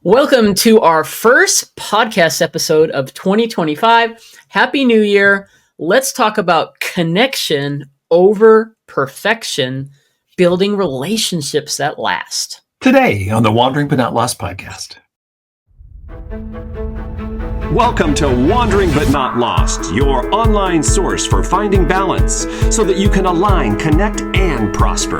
Welcome to our first podcast episode of 2025. Happy New Year. Let's talk about connection over perfection, building relationships that last. Today on the Wandering But Not Lost podcast. Welcome to Wandering But Not Lost, your online source for finding balance so that you can align, connect, and prosper.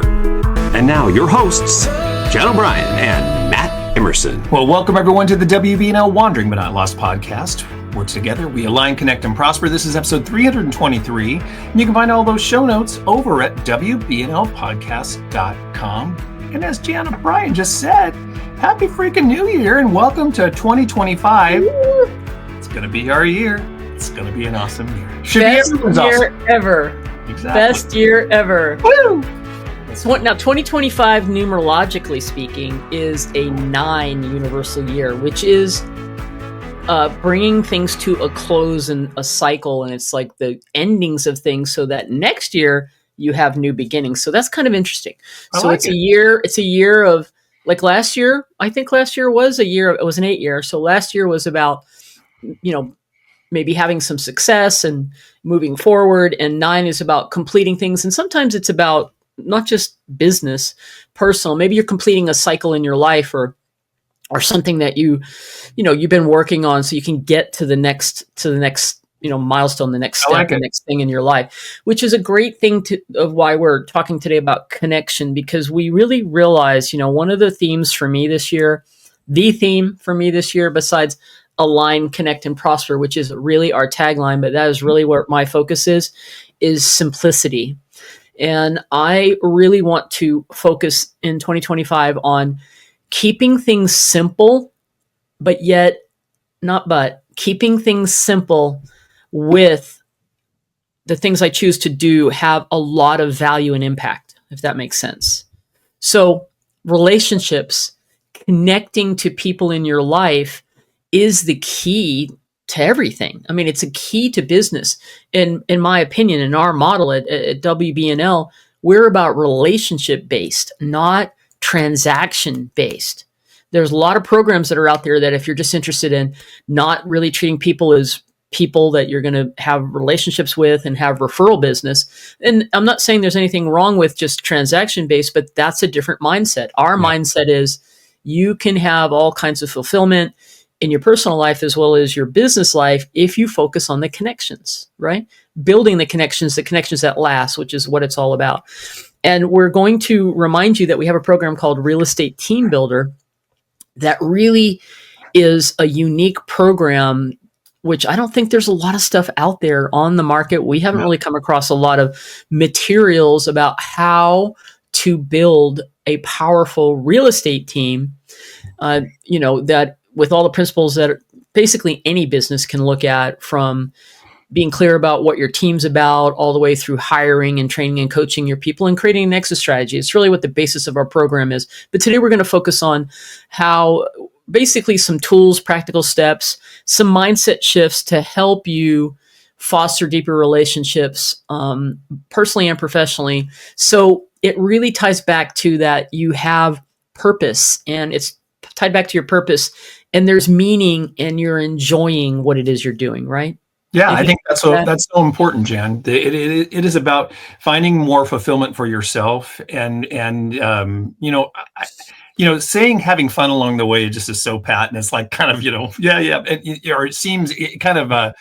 And now your hosts, Jan O'Brien and Matt Emerson. Well, welcome everyone to the WBNL Wandering But Not Lost podcast. We're together, we align, connect, and prosper. This is episode 323. And you can find all those show notes over at WBNLpodcast.com. And as Jan O'Brien just said, happy freaking New Year and welcome to 2025. It's going to be our year. It's going to be an awesome year. Best year ever. Exactly. Best year ever. Woo! So now, 2025, numerologically speaking, is a 9 universal year, which is bringing things to a close and a cycle, and it's like the endings of things, so that next year you have new beginnings. So that's kind of interesting. So it's a year. It's a year of, like last year. I think last year was a year. It was an 8 year. So last year was about, maybe having some success and moving forward, and 9 is about completing things, and sometimes it's about not just business, personal. Maybe you're completing a cycle in your life or something that you've been working on, so you can get to the next milestone, the next step, the next thing in your life, which is a great thing of why we're talking today about connection, because we really realize, one of the themes for me this year, besides align, connect, and prosper, which is really our tagline, but that is really where my focus is simplicity. And I really want to focus in 2025 on keeping things simple, keeping things simple with the things I choose to do have a lot of value and impact, if that makes sense. So relationships, connecting to people in your life is the key to everything. I mean, it's a key to business. In my opinion, in our model at WBNL, we're about relationship-based, not transaction-based. There's a lot of programs that are out there that if you're just interested in not really treating people as people that you're going to have relationships with and have referral business. And I'm not saying there's anything wrong with just transaction-based, but that's a different mindset. Our mindset is you can have all kinds of fulfillment in your personal life as well as your business life if you focus on the connections, right? Building the connections that last, which is what it's all about. And we're going to remind you that we have a program called Real Estate Team Builder that really is a unique program, which I don't think there's a lot of stuff out there on the market. We haven't really come across a lot of materials about how to build a powerful real estate team, that with all the principles that basically any business can look at, from being clear about what your team's about, all the way through hiring and training and coaching your people and creating an exit strategy. It's really what the basis of our program is. But today we're going to focus on how basically some tools, practical steps, some mindset shifts to help you foster deeper relationships, personally and professionally. So it really ties back to that you have purpose, and it's tied back to your purpose, and there's meaning, and you're enjoying what it is you're doing, right? Yeah, I think that's so important, Jan. It is about finding more fulfillment for yourself, and saying having fun along the way just is so pat, and it's like kind of or it seems it kind of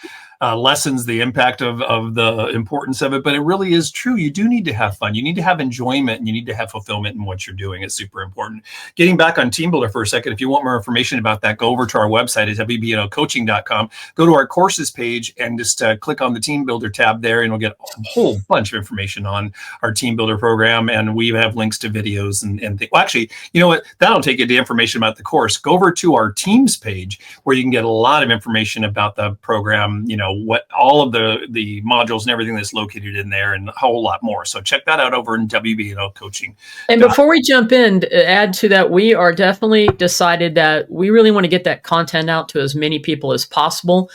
lessens the impact of the importance of it, but it really is true. You do need to have fun. You need to have enjoyment, and you need to have fulfillment in what you're doing. It's super important. Getting back on Team Builder for a second, if you want more information about that, go over to our website at WBNLcoaching.com. Go to our courses page and just click on the Team Builder tab there, and you'll get a whole bunch of information on our Team Builder program. And we have links to videos and things. Well, actually, you know what? That'll take you to information about the course. Go over to our Teams page where you can get a lot of information about the program, what all of the modules and everything that's located in there, and a whole lot more. So check that out over in WBNL Coaching. And before we jump in, to add to that, we are definitely decided that we really want to get that content out to as many people as possible.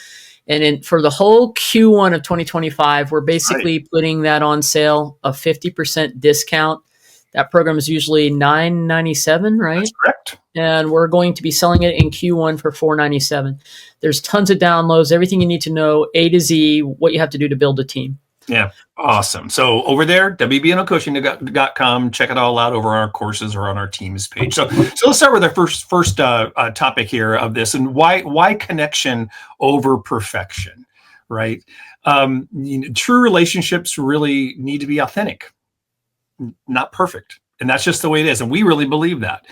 And for the whole Q1 of 2025, we're basically putting that on sale, a 50% discount. That program is usually $997, right? That's correct. and we're going to be selling it in Q1 for $497. There's tons of downloads, everything you need to know, A to Z, what you have to do to build a team. Yeah. Awesome. So over there, wbnocoaching.com, check it all out over our courses or on our teams page. So let's start with our first topic here of this, and why connection over perfection, right? True relationships really need to be authentic, not perfect. And that's just the way it is. And we really believe that.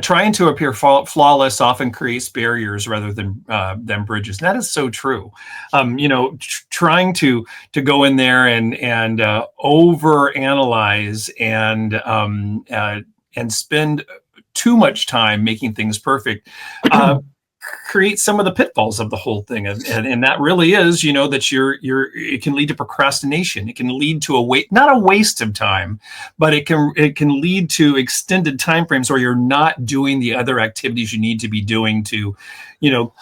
Trying to appear flawless often creates barriers rather than bridges. And that is so true. Trying to go in there and overanalyze and spend too much time making things perfect create some of the pitfalls of the whole thing, and that really is, that it can lead to procrastination. It can lead to not a waste of time, but it can lead to extended time frames where you're not doing the other activities you need to be doing to,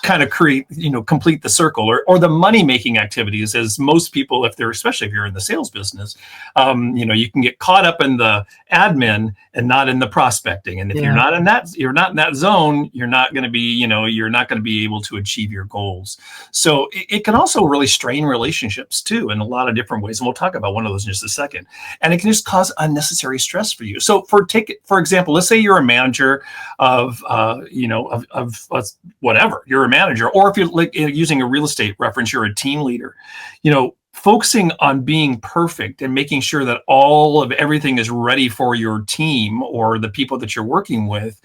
kind of create, complete the circle, or the money making activities, as most people, especially if you're in the sales business, you can get caught up in the admin and not in the prospecting. And if you're not in that zone, you're not going to be, you're not going to be able to achieve your goals. So it can also really strain relationships too, in a lot of different ways. And we'll talk about one of those in just a second. And it can just cause unnecessary stress for you. So for example, let's say you're a manager of whatever, you're a manager, or if you're using a real estate reference, you're a team leader, focusing on being perfect and making sure that all of everything is ready for your team or the people that you're working with,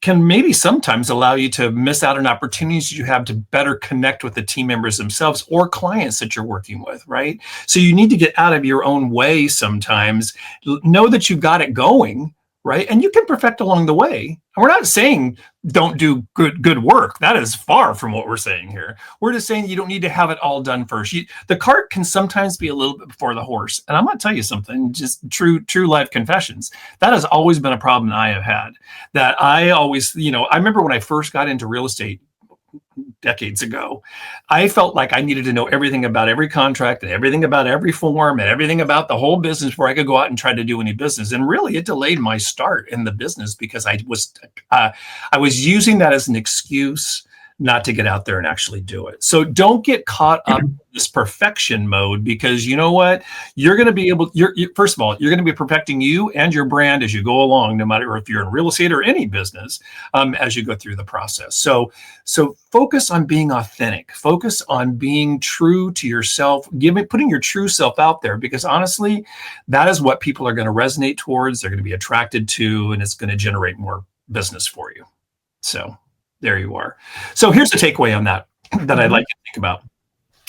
can maybe sometimes allow you to miss out on opportunities you have to better connect with the team members themselves or clients that you're working with, right? So you need to get out of your own way sometimes, know that you've got it going, right? And you can perfect along the way. And we're not saying don't do good work. That is far from what we're saying here. We're just saying you don't need to have it all done first. The cart can sometimes be a little bit before the horse. And I'm going to tell you something, just true life confessions. That has always been a problem I have had. That I always, I remember when I first got into real estate decades ago, I felt like I needed to know everything about every contract and everything about every form and everything about the whole business before I could go out and try to do any business. And really, it delayed my start in the business because I was using that as an excuse not to get out there and actually do it. So don't get caught up in this perfection mode, because you know what? You're going to be able, first of all, you're going to be perfecting you and your brand as you go along, no matter if you're in real estate or any business, as you go through the process. So focus on being authentic, focus on being true to yourself, putting your true self out there, because honestly, that is what people are going to resonate towards. They're going to be attracted to, and it's going to generate more business for you. So there you are. So here's the takeaway on that I'd like you to think about.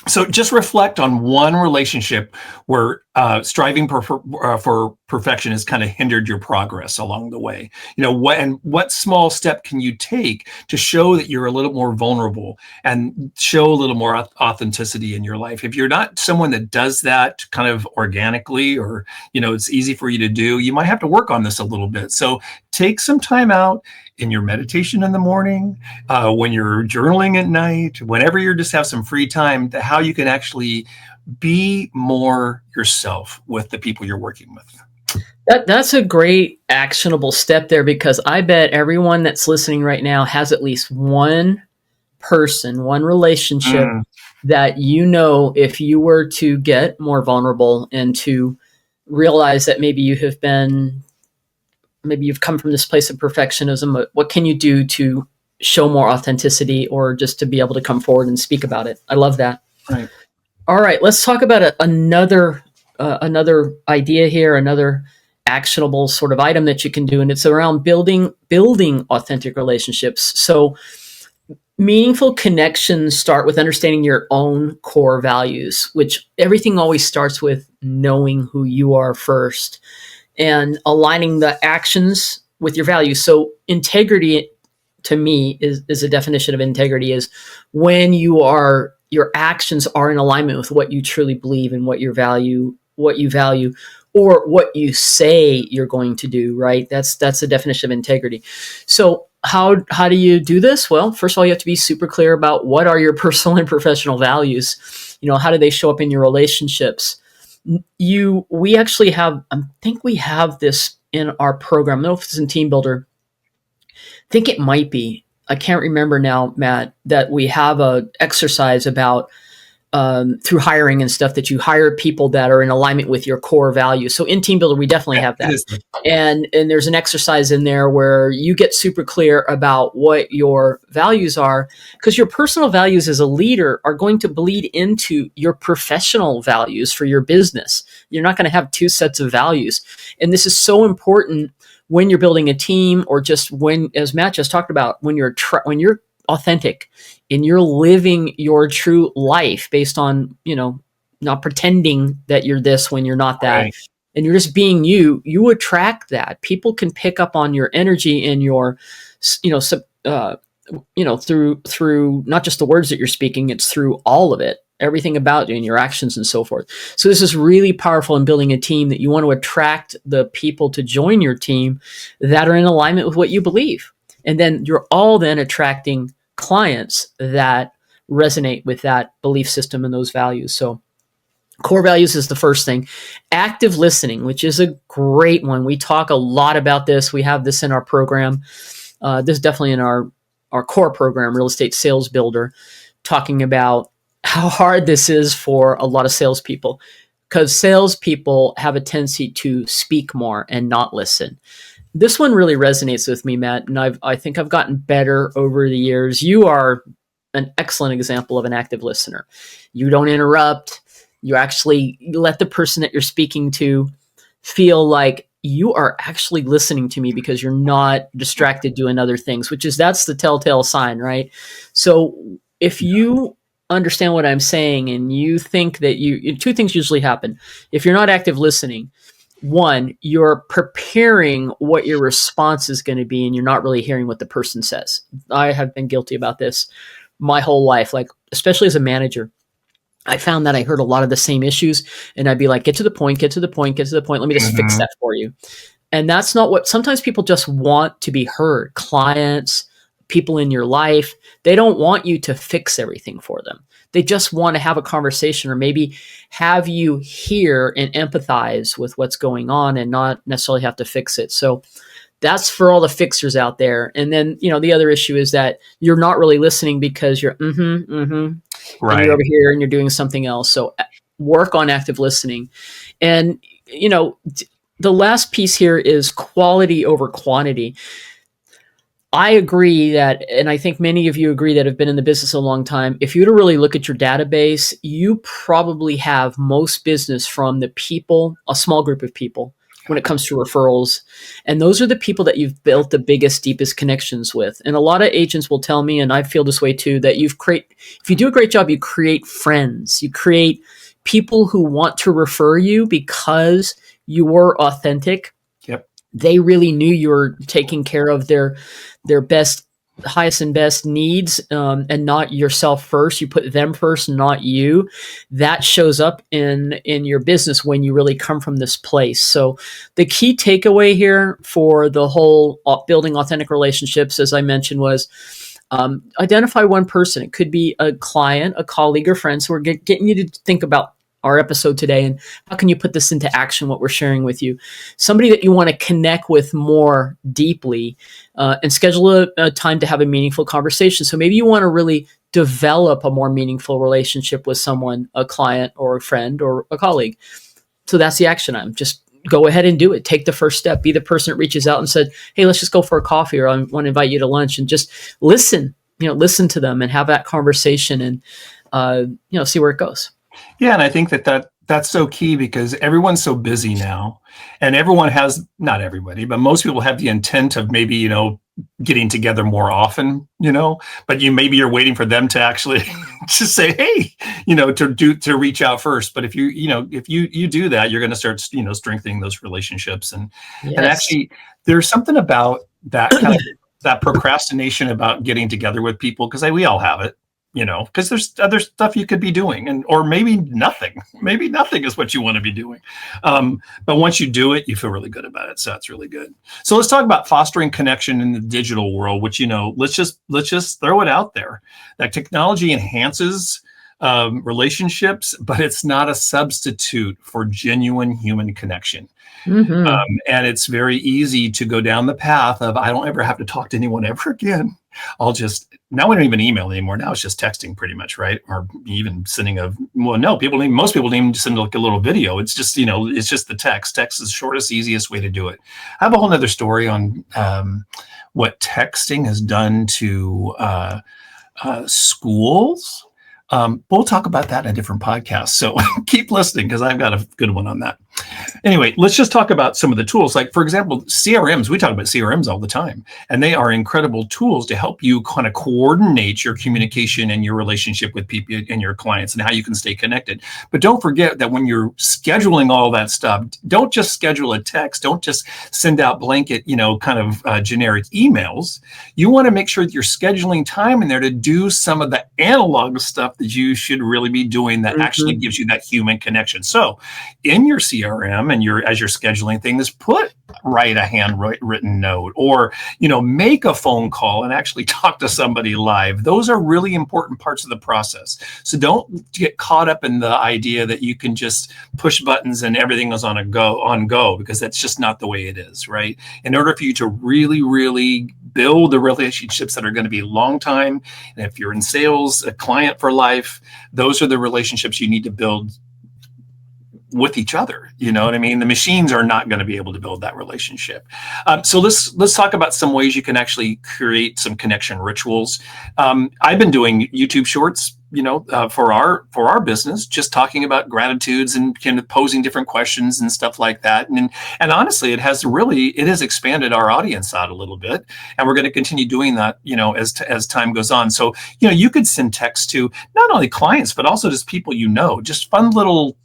So just reflect on one relationship where striving for perfection has kind of hindered your progress along the way. What small step can you take to show that you're a little more vulnerable and show a little more authenticity in your life? If you're not someone that does that kind of organically, or, it's easy for you to do, you might have to work on this a little bit. So take some time out in your meditation in the morning, when you're journaling at night, whenever you just have some free time, to how you can actually be more yourself with the people you're working with. That's a great actionable step there, because I bet everyone that's listening right now has at least one person, one relationship that, if you were to get more vulnerable and to realize that maybe you've come from this place of perfectionism, what can you do to show more authenticity, or just to be able to come forward and speak about it? I love that. Right. All right, let's talk about another idea here, another actionable sort of item that you can do, and it's around building authentic relationships. So meaningful connections start with understanding your own core values, which everything always starts with knowing who you are first and aligning the actions with your values. So integrity, to me, is a definition of integrity, is when your actions are in alignment with what you truly believe and what you value, or what you say you're going to do, right? That's the definition of integrity. So how do you do this? Well, first of all, you have to be super clear about what are your personal and professional values. How do they show up in your relationships? We actually have, I think we have this in our program. I don't know if it's in Team Builder, think it might be, I can't remember now, Matt, that we have a exercise about through hiring and stuff, that you hire people that are in alignment with your core values. So in Team Builder, we definitely have that. And there's an exercise in there where you get super clear about what your values are, because your personal values as a leader are going to bleed into your professional values for your business. You're not going to have two sets of values. And this is so important when you're building a team, or just when, as Matt just talked about, when you're authentic and you're living your true life based on, not pretending that you're this when you're not that. Right. And you're just being you attract that. People can pick up on your energy and your, through not just the words that you're speaking, it's through all of it, everything about you and your actions and so forth. So this is really powerful in building a team, that you want to attract the people to join your team that are in alignment with what you believe. And then you're all then attracting clients that resonate with that belief system and those values. So core values is the first thing. Active listening, which is a great one. We talk a lot about this. We have this in our program. This is definitely in our core program, Real Estate Sales Builder, talking about how hard this is for a lot of salespeople, because salespeople have a tendency to speak more and not listen. This one really resonates with me, Matt, and I think I've gotten better over the years. You are an excellent example of an active listener. You don't interrupt. You actually let the person that you're speaking to feel like you are actually listening to me, because you're not distracted doing other things, that's the telltale sign, right? So if you understand what I'm saying and you think that two things usually happen. If you're not active listening, one, you're preparing what your response is going to be, and you're not really hearing what the person says. I have been guilty about this my whole life, like especially as a manager. I found that I heard a lot of the same issues, and I'd be like, get to the point. Let me just fix that for you. And that's not what, sometimes people just want to be heard. Clients, people in your life, they don't want you to fix everything for them. They just want to have a conversation, or maybe have you hear and empathize with what's going on and not necessarily have to fix it. So that's for all the fixers out there. And then, the other issue is that you're not really listening because you're right. And you're over here and you're doing something else. So work on active listening. And, the last piece here is quality over quantity. I agree that, and I think many of you agree that have been in the business a long time, if you were to really look at your database, you probably have most business from the people, a small group of people, when it comes to referrals. And those are the people that you've built the biggest, deepest connections with. And a lot of agents will tell me, and I feel this way too, that if you do a great job, you create friends, you create people who want to refer you because you were authentic. Yep. They really knew you were taking care of their best, highest and best needs, and not yourself first. You put them first, not you. That shows up in your business when you really come from this place. So the key takeaway here for the whole building authentic relationships, as I mentioned, was identify one person. It could be a client, a colleague, or friend. So we're getting you to think about our episode today and how can you put this into action, what we're sharing with you. Somebody that you want to connect with more deeply, and schedule a time to have a meaningful conversation. So maybe you want to really develop a more meaningful relationship with someone, a client or a friend or a colleague. So that's the action item. Just go ahead and do it. Take the first step. Be the person that reaches out and said, hey, let's just go for a coffee, or I want to invite you to lunch, and just listen to them and have that conversation and, see where it goes. Yeah. And I think that's so key, because everyone's so busy now, and everyone has, not everybody, but most people have the intent of maybe, getting together more often, but maybe you're waiting for them to actually just say, hey, to reach out first. But if you do that, you're going to start, strengthening those relationships. And actually there's something about that kind of that procrastination about getting together with people, because we all have it. Because there's other stuff you could be doing, or maybe nothing. Maybe nothing is what you want to be doing. But once you do it, you feel really good about it. So that's really good. So let's talk about fostering connection in the digital world, which, let's just throw it out there. That technology enhances relationships, but it's not a substitute for genuine human connection. Hmm. And it's very easy to go down the path of, I don't ever have to talk to anyone ever again. Now we don't even email anymore. Now it's just texting pretty much, right? Or even sending most people don't even send like a little video. It's just, it's just the text. Text is the shortest, easiest way to do it. I have a whole nother story on what texting has done to schools. We'll talk about that in a different podcast. So keep listening because I've got a good one on that. Anyway, let's just talk about some of the tools. Like, for example, CRMs. We talk about CRMs all the time, and they are incredible tools to help you kind of coordinate your communication and your relationship with people and your clients and how you can stay connected. But don't forget that when you're scheduling all that stuff, don't just schedule a text. Don't just send out blanket, generic emails. You want to make sure that you're scheduling time in there to do some of the analog stuff that you should really be doing that actually gives you that human connection. So in your CRM and as you're scheduling things, write a handwritten note, or make a phone call and actually talk to somebody live. Those are really important parts of the process. So don't get caught up in the idea that you can just push buttons and everything is on go, because that's just not the way it is, right? In order for you to really, really build the relationships that are going to be long time, and if you're in sales, a client for life, those are the relationships you need to build with each other. You know what I mean? The machines are not going to be able to build that relationship. So let's talk about some ways you can actually create some connection rituals. I've been doing YouTube shorts, for our business, just talking about gratitudes and kind of posing different questions and stuff like that. And honestly, it has expanded our audience out a little bit, and we're going to continue doing that, as time goes on. So, you could send text to not only clients, but also just people, just fun little,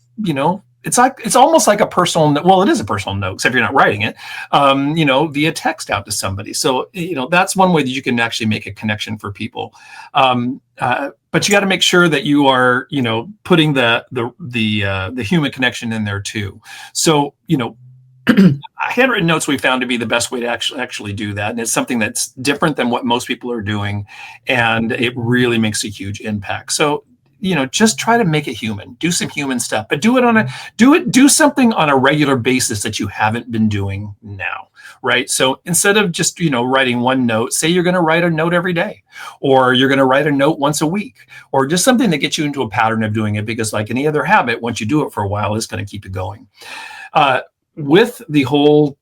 it's almost like a personal note. Well, it is a personal note, except you're not writing it, via text out to somebody. So, that's one way that you can actually make a connection for people. But you got to make sure that you are, putting the human connection in there too. So, handwritten notes we found to be the best way to actually do that. And it's something that's different than what most people are doing. And it really makes a huge impact. So, just try to make it human, do some human stuff, but do something on a regular basis that you haven't been doing now, right? So instead of just, writing one note, say you're going to write a note every day, or you're going to write a note once a week, or just something that gets you into a pattern of doing it, because like any other habit, once you do it for a while, it's going to keep it going. With the whole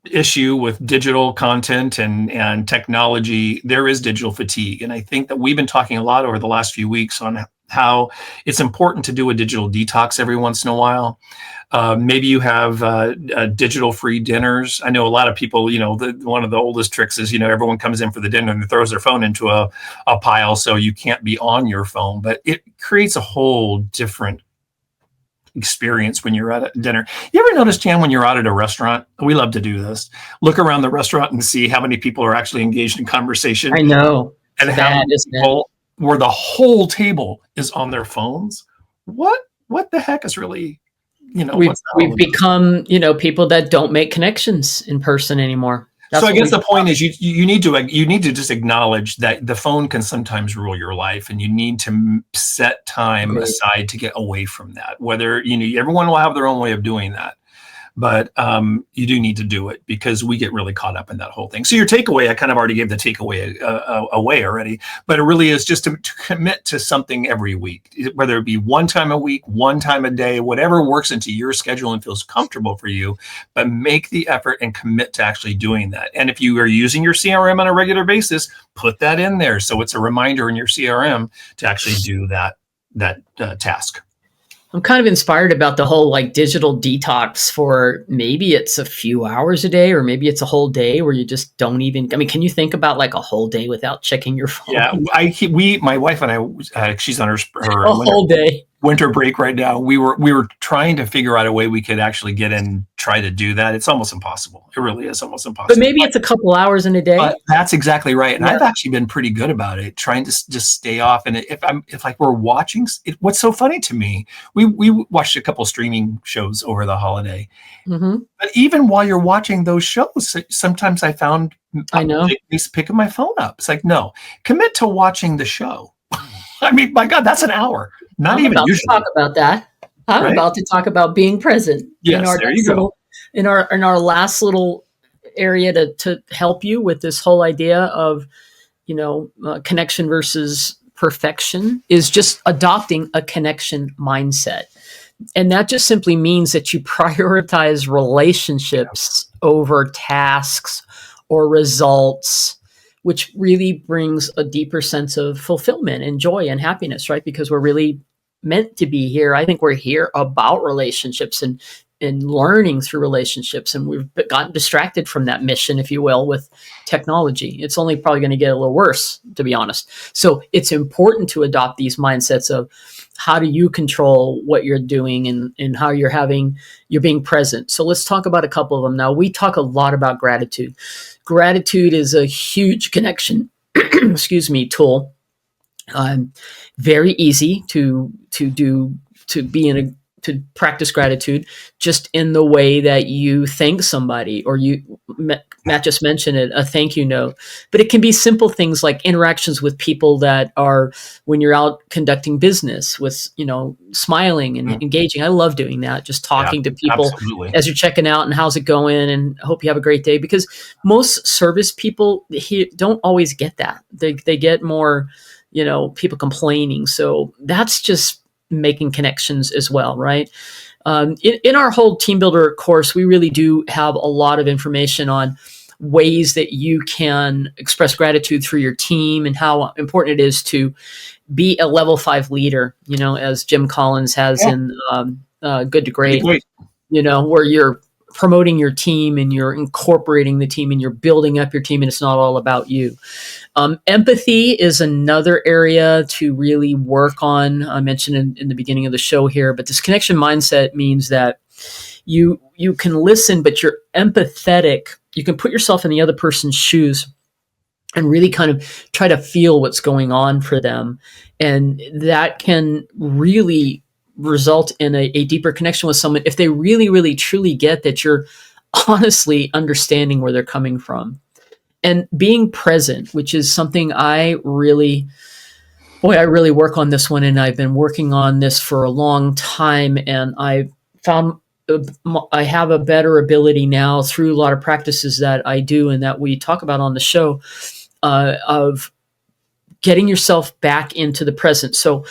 issue with digital content and technology, there is digital fatigue. And I think that we've been talking a lot over the last few weeks on how it's important to do a digital detox every once in a while. Maybe you have digital free dinners. I know a lot of people, one of the oldest tricks is, everyone comes in for the dinner and throws their phone into a pile, so you can't be on your phone. But it creates a whole different experience when you're at a dinner. You ever notice, Jan, when you're out at a restaurant, we love to do this, look around the restaurant and see how many people are actually engaged in conversation. I know. And how many people where the whole table is on their phones. What the heck is really, we've become, people that don't make connections in person anymore. So I guess the point is you need to just acknowledge that the phone can sometimes rule your life, and you need to set time aside to get away from that. Whether, everyone will have their own way of doing that, but you do need to do it, because we get really caught up in that whole thing. So your takeaway, I kind of already gave the takeaway away already, but it really is just to commit to something every week, whether it be one time a week, one time a day, whatever works into your schedule and feels comfortable for you, but make the effort and commit to actually doing that. And if you are using your CRM on a regular basis, put that in there, so it's a reminder in your CRM to actually do that task. I'm kind of inspired about the whole digital detox, for maybe it's a few hours a day, or maybe it's a whole day where you just don't even, can you think about a whole day without checking your phone? Yeah, my wife and I, she's on her whole day winter break right now. We were trying to figure out a way we could actually get in, try to do that. It's almost impossible. It really is almost impossible. But maybe it's a couple hours in a day. But that's exactly right. And I've actually been pretty good about it, trying to just stay off. And if we're watching, what's so funny to me, we watched a couple streaming shows over the holiday. Mm-hmm. But even while you're watching those shows, sometimes I found picking my phone up. It's like, no, commit to watching the show. I mean, my God, that's an hour. Not I'm even about usually. to talk about that. I'm Right? about to talk about being present. Yes, there you next go. in our last little area to help you with this whole idea of connection versus perfection is just adopting a connection mindset. And that just simply means that you prioritize relationships over tasks or results, which really brings a deeper sense of fulfillment and joy and happiness, right? Because we're really meant to be here. I think we're here about relationships and learning through relationships. And we've gotten distracted from that mission, if you will, with technology. It's only probably going to get a little worse, to be honest. So it's important to adopt these mindsets of how do you control what you're doing and how you're being present. So let's talk about a couple of them. Now, we talk a lot about gratitude. Gratitude is a huge connection, tool. Very easy to practice gratitude just in the way that you thank somebody, or Matt just mentioned it, a thank you note. But it can be simple things like interactions with people that are, when you're out conducting business, with, smiling and engaging. I love doing that. Just talking to people absolutely. as you're checking out and how's it going and hope you have a great day, because most service people don't always get that. They get more, people complaining. So that's just making connections as well, right? In our whole Team Builder course, we really do have a lot of information on ways that you can express gratitude through your team and how important it is to be a level 5 leader, as Jim Collins has in Good to Great, where you're promoting your team and you're incorporating the team and you're building up your team, and it's not all about you. Empathy is another area to really work on. I mentioned in the beginning of the show here, but this connection mindset means that you can listen, but you're empathetic. You can put yourself in the other person's shoes and really kind of try to feel what's going on for them. And that can really result in a deeper connection with someone if they really, really, truly get that you're honestly understanding where they're coming from. And being present, which is something I really work on this one. And I've been working on this for a long time. And I found I have a better ability now through a lot of practices that I do and that we talk about on the show, of getting yourself back into the present. So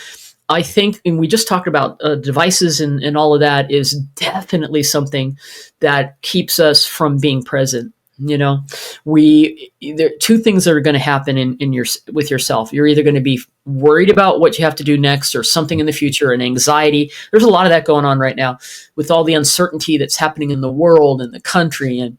I think, and we just talked about devices and all of that, is definitely something that keeps us from being present. There are two things that are going to happen with yourself. You're either going to be worried about what you have to do next or something in the future, and anxiety. There's a lot of that going on right now with all the uncertainty that's happening in the world and the country. And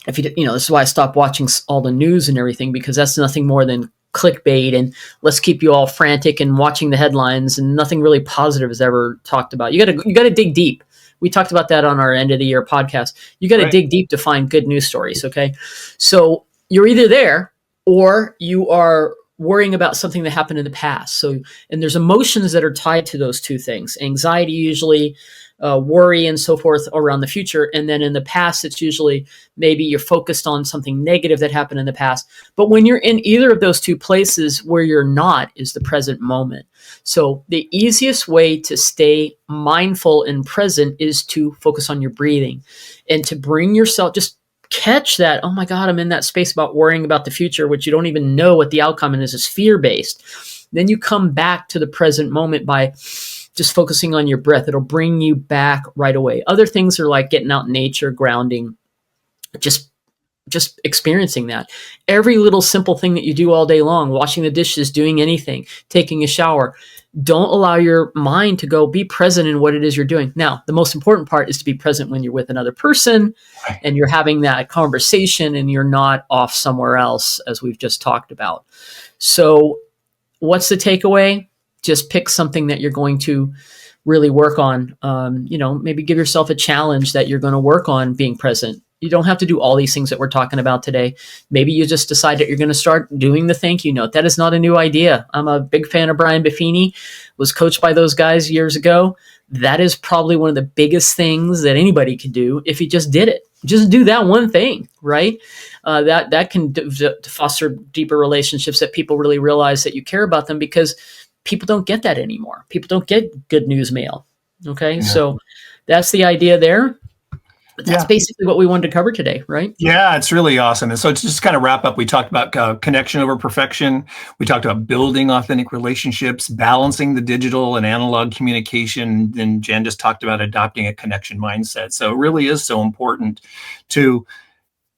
if this is why I stopped watching all the news and everything, because that's nothing more than clickbait and let's keep you all frantic and watching the headlines, and nothing really positive is ever talked about. You got to dig deep. We talked about that on our end of the year podcast. You got to dig deep to find good news stories. Okay. So you're either there or you are worrying about something that happened in the past. So, and there's emotions that are tied to those two things. Anxiety, usually, worry and so forth around the future. And then in the past, it's usually maybe you're focused on something negative that happened in the past. But when you're in either of those two places, where you're not is the present moment. So the easiest way to stay mindful and present is to focus on your breathing and to bring yourself, just catch that, oh my God, I'm in that space about worrying about the future, which you don't even know what the outcome is fear-based. Then you come back to the present moment by just focusing on your breath. It'll bring you back right away. Other things are like getting out in nature, grounding, just experiencing that. Every little simple thing that you do all day long, washing the dishes, doing anything, taking a shower, don't allow your mind to go. Be present in what it is you're doing. Now, the most important part is to be present when you're with another person and you're having that conversation and you're not off somewhere else, as we've just talked about. So what's the takeaway? Just pick something that you're going to really work on. Maybe give yourself a challenge that you're going to work on being present. You don't have to do all these things that we're talking about today. Maybe you just decide that you're going to start doing the thank you note. That is not a new idea. I'm a big fan of Brian Buffini, was coached by those guys years ago. That is probably one of the biggest things that anybody could do if you just did it. Just do that one thing, right? That can foster deeper relationships, that people really realize that you care about them, because people don't get that anymore. People don't get good news mail. Okay. Yeah. So that's the idea there. But that's Yeah. basically what we wanted to cover today, right? Yeah, it's really awesome. And so to just kind of wrap up, we talked about connection over perfection. We talked about building authentic relationships, balancing the digital and analog communication. And Jen just talked about adopting a connection mindset. So it really is so important to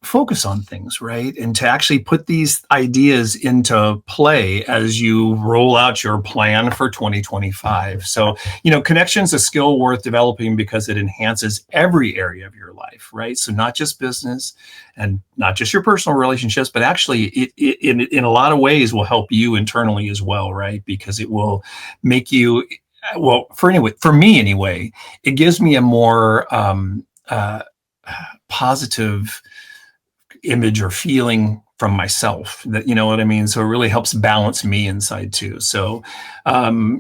focus on things, right? And to actually put these ideas into play as you roll out your plan for 2025. So, connection's a skill worth developing because it enhances every area of your life, right? So not just business and not just your personal relationships, but actually it in a lot of ways will help you internally as well, right? Because it will make you, well, for me anyway, it gives me a more positive image or feeling from myself, that, you know what I mean? So it really helps balance me inside too. So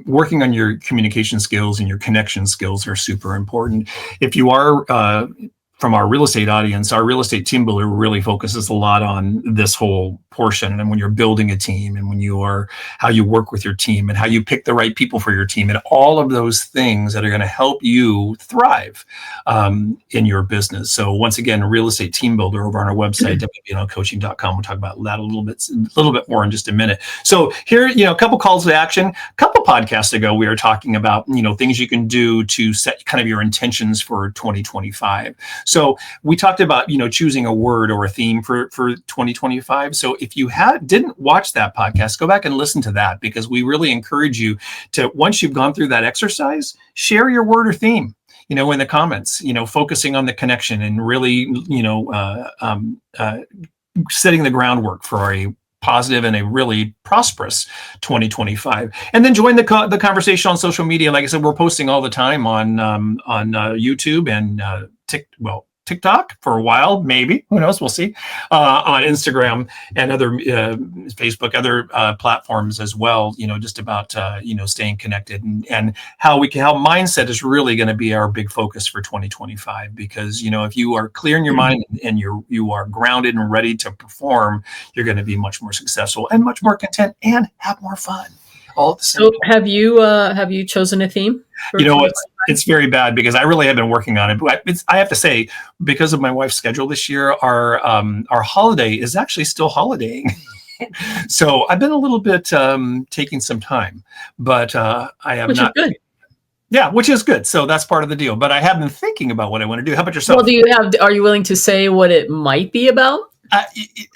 working on your communication skills and your connection skills are super important. If you are from our real estate audience, our real estate team builder really focuses a lot on this whole portion. And when you're building a team, and when you are, how you work with your team, and how you pick the right people for your team, and all of those things that are going to help you thrive in your business. So once again, real estate team builder over on our website, WBNLcoaching.com. We'll talk about that a little bit more in just a minute. So here, a couple calls to action. A couple podcasts ago, we were talking about, things you can do to set kind of your intentions for 2025. So we talked about, choosing a word or a theme for 2025. So if you didn't watch that podcast, go back and listen to that, because we really encourage you to, once you've gone through that exercise, share your word or theme, in the comments, focusing on the connection and really, setting the groundwork for a positive and a really prosperous 2025. And then join the conversation on social media. Like I said, we're posting all the time on YouTube and TikTok for a while, maybe, who knows, we'll see, on Instagram and other Facebook, other platforms as well, just about, staying connected and how mindset is really going to be our big focus for 2025. Because, if you are clear in your mind and you are grounded and ready to perform, you're going to be much more successful and much more content and have more fun. All at the same time. Have you chosen a theme? It's very bad because I really have been working on it. But I have to say, because of my wife's schedule this year, our holiday is actually still holidaying. So I've been a little bit taking some time, but I have Which not. Is good. Yeah, which is good. So that's part of the deal. But I have been thinking about what I want to do. How about yourself? Well, are you willing to say what it might be about? I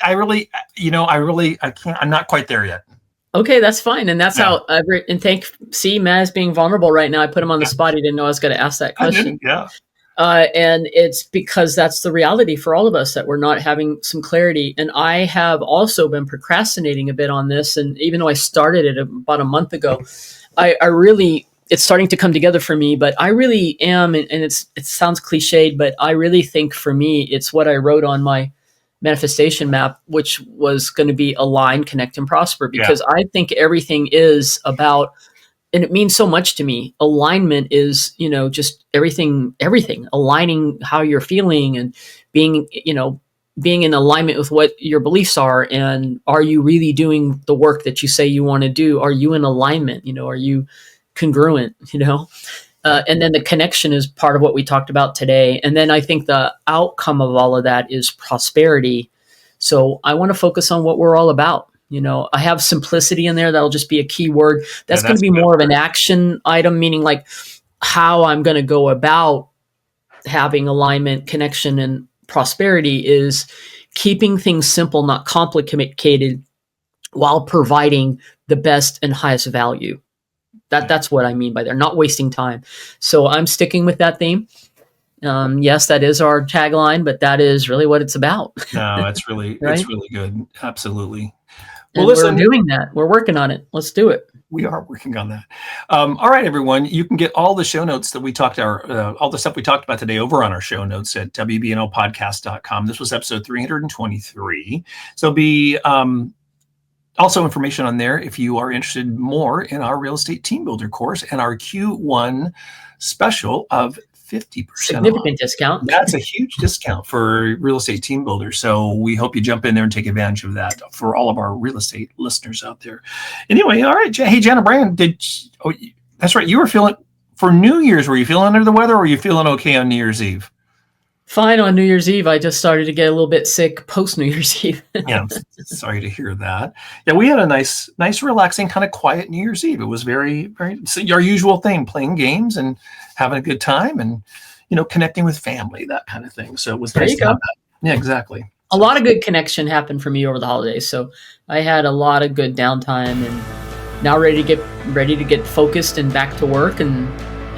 can't. I'm not quite there yet. Okay, that's fine. And that's how Matt's being vulnerable right now. I put him on the spot. He didn't know I was going to ask that question. Yeah. And it's because that's the reality for all of us, that we're not having some clarity. And I have also been procrastinating a bit on this. And even though I started it about a month ago, it's starting to come together for me. But I really am, and it sounds cliched, but I really think for me, it's what I wrote on my manifestation map, which was going to be align, connect, and prosper, because I think everything is about, and it means so much to me. Alignment is, just everything, aligning how you're feeling and being in alignment with what your beliefs are. And are you really doing the work that you say you want to do? Are you in alignment? Are you congruent? And then the connection is part of what we talked about today. And then I think the outcome of all of that is prosperity. So I want to focus on what we're all about. I have simplicity in there. That'll just be a key word. That's going to be more of an action item, meaning like how I'm going to go about having alignment, connection, and prosperity is keeping things simple, not complicated, while providing the best and highest value. That's what I mean by there, not wasting time. So I'm sticking with that theme. Yes, that is our tagline, but that is really what it's about. No, it's really, right? It's really good. Absolutely. Well, listen, we're doing that. We're working on it. Let's do it. We are working on that. All right, everyone. You can get all the show notes that we all the stuff we talked about today over on our show notes at WBNLpodcast.com. This was episode 323. So be also information on there if you are interested more in our real estate team builder course and our Q1 special of 50% off. Significant discount. That's a huge discount for Real Estate Team Builder. So we hope you jump in there and take advantage of that for all of our real estate listeners out there. Anyway, all right. Hey, Jana Brand, that's right. You were feeling, for New Year's, were you feeling under the weather or were you feeling okay on New Year's Eve? Fine on New Year's Eve. I just started to get a little bit sick post New Year's Eve. Yeah, I'm sorry to hear that. Yeah, we had a nice, relaxing, kind of quiet New Year's Eve. It was very our usual thing, playing games and having a good time and, connecting with family, that kind of thing. So it was nice to have that. Yeah, exactly. A lot of good connection happened for me over the holidays. So I had a lot of good downtime and now ready to get focused and back to work and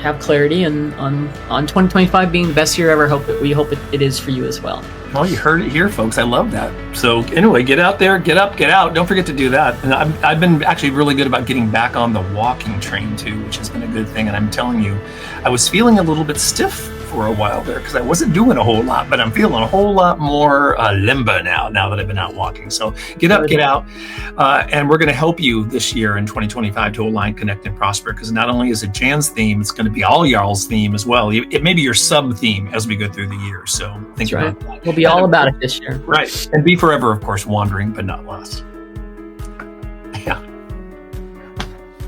have clarity and on 2025 being the best year ever. We hope it is for you as well. Well, you heard it here, folks. I love that. So anyway, get out there, get up, get out. Don't forget to do that. And I've been actually really good about getting back on the walking train too, which has been a good thing. And I'm telling you, I was feeling a little bit stiff for a while there because I wasn't doing a whole lot, but I'm feeling a whole lot more limber now that I've been out walking. So get up, get out. And we're going to help you this year in 2025 to align, connect, and prosper, because not only is it Jan's theme, it's going to be all y'all's theme as well. It may be your sub theme as we go through the year. So think about that. We'll be all about it this year. Right. And be forever, of course, wandering, but not lost. Yeah.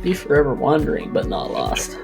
Be forever wandering, but not lost.